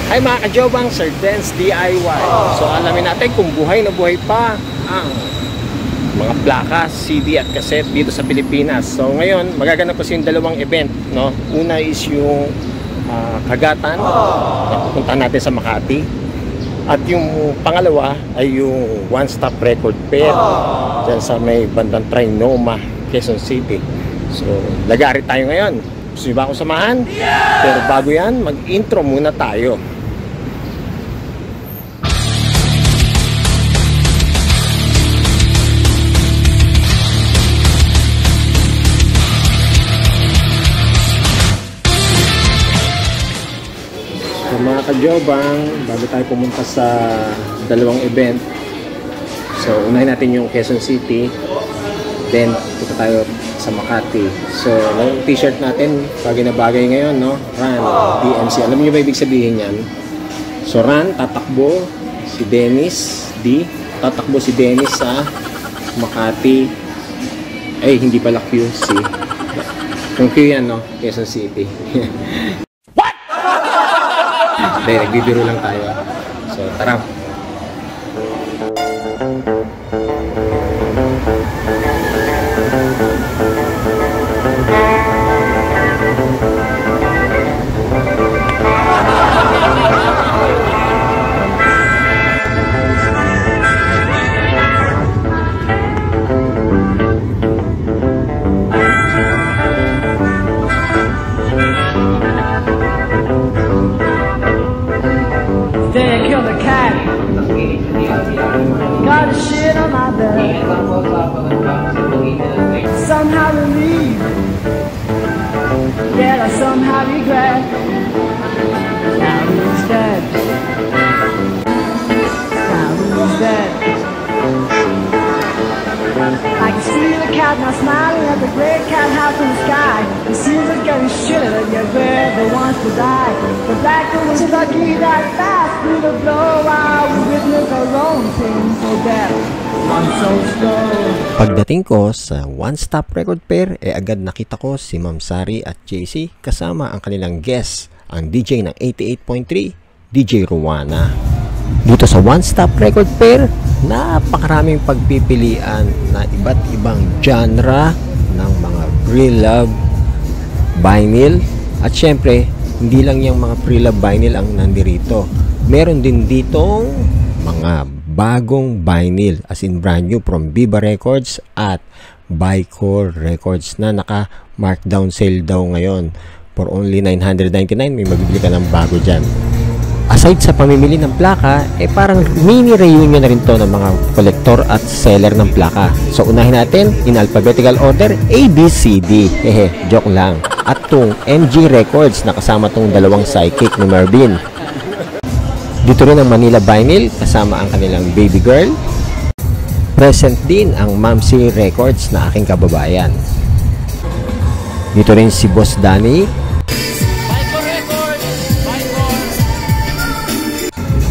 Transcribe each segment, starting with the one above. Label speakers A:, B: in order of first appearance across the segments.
A: Hi mga kajobang, Sir Dance DIY. So alamin natin kung buhay na buhay pa ang mga plaka, CD at cassette dito sa Pilipinas. So ngayon, magaganap kasi yung dalawang event, no? Una is yung Kagatan na pupuntahan natin sa Makati. At yung pangalawa ay yung One Stop Record Fair dyan sa may bandang Trinoma, Quezon City. So lagari tayo ngayon. Gusto nyo ba akong samahan? Pero bago yan, mag-intro muna tayo. So mga kajobang, bago tayo pumunta sa dalawang event, so unahin natin yung Quezon City, then punta tayo sa Makati. So yung t-shirt natin, bagay na bagay ngayon, no? Run, DMC. Alam niyo ba ibig sabihin yan? So Run, tatakbo si Dennis D. Tatakbo si Dennis sa Makati. Ay, hindi pala QC. Yung Q yan, no? Quezon City. Dahil nagbibiro lang tayo. So tara.
B: Got a shit on my back. Somehow relieved, yet I somehow regret. Now who's dead? Now who's dead? I can see the cat now smiling at the great cat house in the sky. It seems like getting shitted and yet where they want to die. The black one was lucky that fast through the blow while we witness our own painful death. I'm so slow.
C: Pagdating ko sa One Stop Record Fair, agad nakita ko si Ma'am Sari at JC kasama ang kanilang guest, ang DJ ng 88.3, DJ Rowana. Dito sa One Stop Record Fair, napakaraming pagpipilian na iba't ibang genre ng mga pre-love vinyl. At syempre, hindi lang yung mga pre-love vinyl ang nandirito. Meron din ditong mga bagong vinyl, as in brand new from Viva Records at Bicor Records na naka-markdown sale daw ngayon. For only 999, may mabibili ka ng bago dyan. Aside sa pamimili ng plaka, parang mini reunion na rin to ng mga kolektor at seller ng plaka. So unahin natin in alphabetical order, A, B, C, D. Joke lang. At tong MG Records na kasama tong dalawang psychic ni Marvin. Dito rin ang Manila Vinyl kasama ang kanilang baby girl. Present din ang Mamsi Records na aking kababayan. Dito rin si Boss Danny.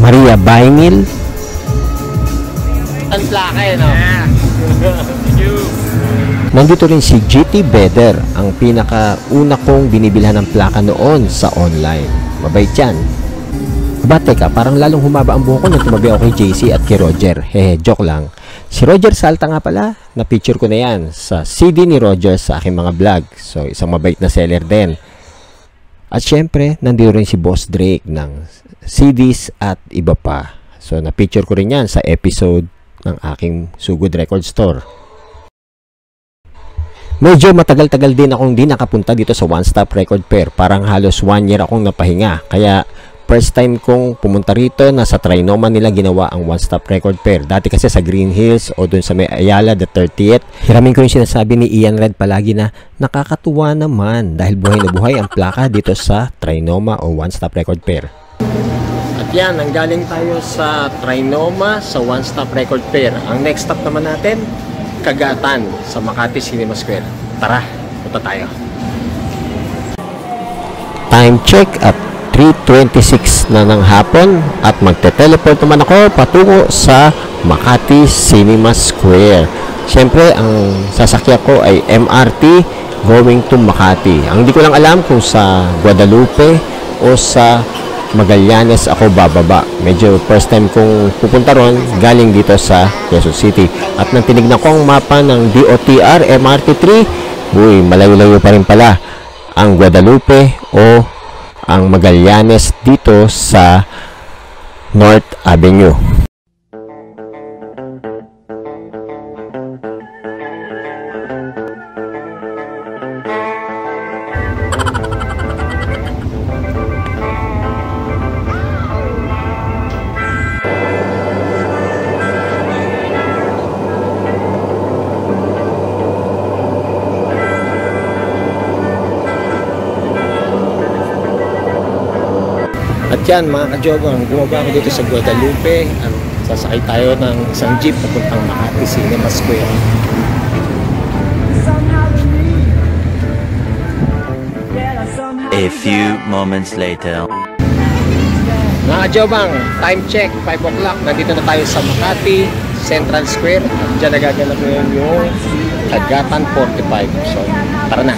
C: Maria Vinyl.
A: Ang plaka eh, no?
C: Nandito rin si GT Beder, ang pinakauna kong binibilhan ng plaka noon sa online. Mabait yan. Aba, teka, parang lalong humaba ang buhok ko nung tumabi ako kay JC at kay Roger. Joke lang. Si Roger Salta nga pala, na-picture ko na yan sa CD ni Roger sa aking mga vlog. So, isang mabait na seller din. At syempre, nandito rin si Boss Drake ng CDs at iba pa. So, na-picture ko rin yan sa episode ng aking Sugod Record Store. Medyo matagal-tagal din akong di nakapunta dito sa One Stop Record Fair. Parang halos 1 year akong napahinga. Kaya, first time kong pumunta rito, nasa Trinoma nila ginawa ang One Stop Record Fair. Dati kasi sa Green Hills o dun sa may Ayala, the 30th. Hiramin ko yung sinasabi ni Ian Red palagi na nakakatuwa naman dahil buhay na buhay ang plaka dito sa Trinoma o One Stop Record Fair.
A: At yan, nanggaling tayo sa Trinoma sa One Stop Record Fair. Ang next stop naman natin, Kagatan sa Makati Cinema Square. Tara, punta tayo.
C: Time check at 3:26 na ng hapon at magte-teleport naman ako patungo sa Makati Cinema Square. Siyempre, ang sasakyan ko ay MRT going to Makati. Ang hindi ko lang alam kung sa Guadalupe o sa Magallanes ako bababa. Medyo first time kong pupunta ron galing dito sa Quezon City. At nang tinignan ko ang mapa ng DOTR MRT3, uy, malayo-layo pa rin pala ang Guadalupe o ang Magallanes dito sa North Avenue.
A: At yan mga kajogong, bumaba ako dito sa Guadalupe at sasakay tayo ng isang jeep papuntang Makati Cinema Square.
D: A few moments later.
A: Mga kajogong, time check, 5 o'clock. Nandito na tayo sa Makati Central Square at dyan nagaganap ngayon yung Kagatan 45. So, tara na.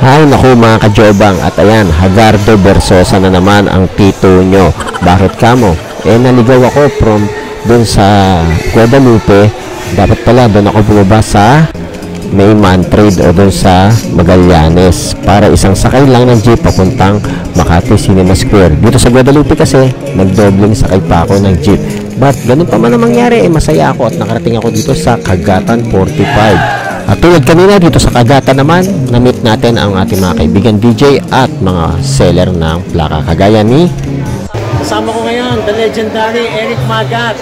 C: Ay naku mga kajobang, at ayan, Hagardo Versosa na naman ang tito nyo. Bakit kamo? Naligaw ako from dun sa Guadalupe. Dapat pala dun ako bumaba sa May Mantrade o dun sa Magallanes para isang sakay lang ng jeep papuntang Makati Cinema Square. Dito sa Guadalupe kasi nagdobling sakay pa ako ng jeep. But ganun pa man ang mangyari, masaya ako at nakarating ako dito sa Kagatan 45. At tulad kanina dito sa Kagatan naman, na-meet natin ang ating mga kaibigan DJ at mga seller ng plaka kagaya ni
A: Kasama ko ngayon, the legendary Eric Magat.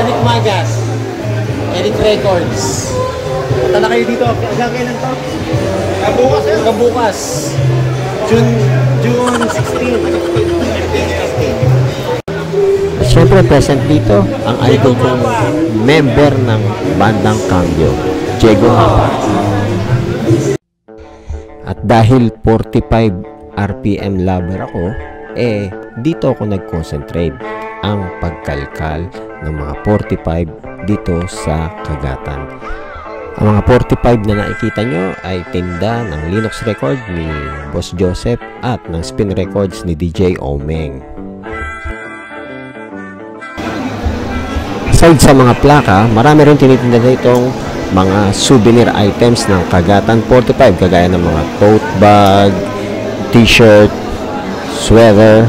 A: Eric Magat, Eric Records. Punta na kayo dito. Hanggang kailan to? Kabukas yun. Kabukas. June 16.
C: Siyempre present dito ang idol kong member ng bandang Cambio, Diego Hapa. At dahil 45 RPM lover ako, dito ako nag-concentrate ang pagkalkal ng mga 45 dito sa Kagatan. Ang mga 45 na nakikita nyo ay tinda ng Linux Record ni Boss Joseph at ng Spin Records ni DJ Omeng. Aside sa mga plaka, marami rin tinitinda itong mga souvenir items ng Kagatan 45 kagaya ng mga tote bag, t-shirt, sweater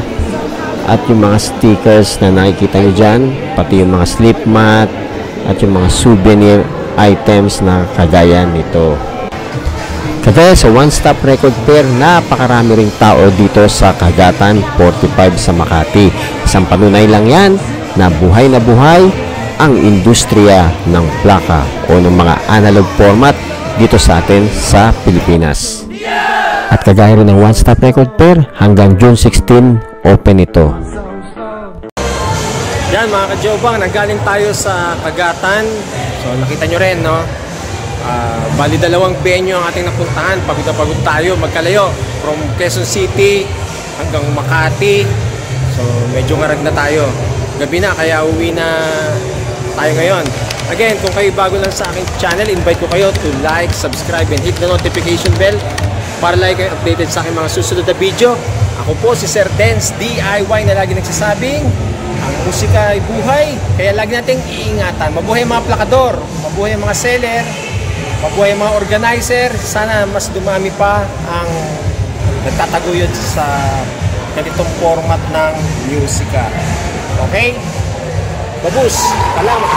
C: at yung mga stickers na nakikita nyo dyan, pati yung mga slip mat at yung mga souvenir items na kagaya nito. Kagaya sa One Stop Record Fair, napakarami ring tao dito sa Kagatan 45 sa Makati. Isang panunay lang yan na buhay ang industriya ng plaka o ng mga analog format dito sa atin sa Pilipinas. At kagaya rin ng One Stop Record Fair, hanggang June 16 open ito.
A: Yan mga kajobang, nanggaling tayo sa Kagatan. So nakita nyo rin, no? Bali dalawang venue ang ating napuntahan. Pagod na pagod tayo, magkalayo from Quezon City hanggang Makati. So medyo ngarag na tayo. Gabi na, kaya uwi na tayo ngayon. Again, kung kayo bago lang sa aking channel, invite ko kayo to like, subscribe, and hit the notification bell para lagi kayo updated sa aking mga susunod na video. Ako po si Sir Dance DIY na lagi nagsasabing, ang musika ay buhay, kaya lagi nating iingatan. Mabuhay mga plakador, mabuhay mga seller, mabuhay mga organizer. Sana mas dumami pa ang nagtataguyod sa ganitong format ng musika. Okay? Babus, salamat!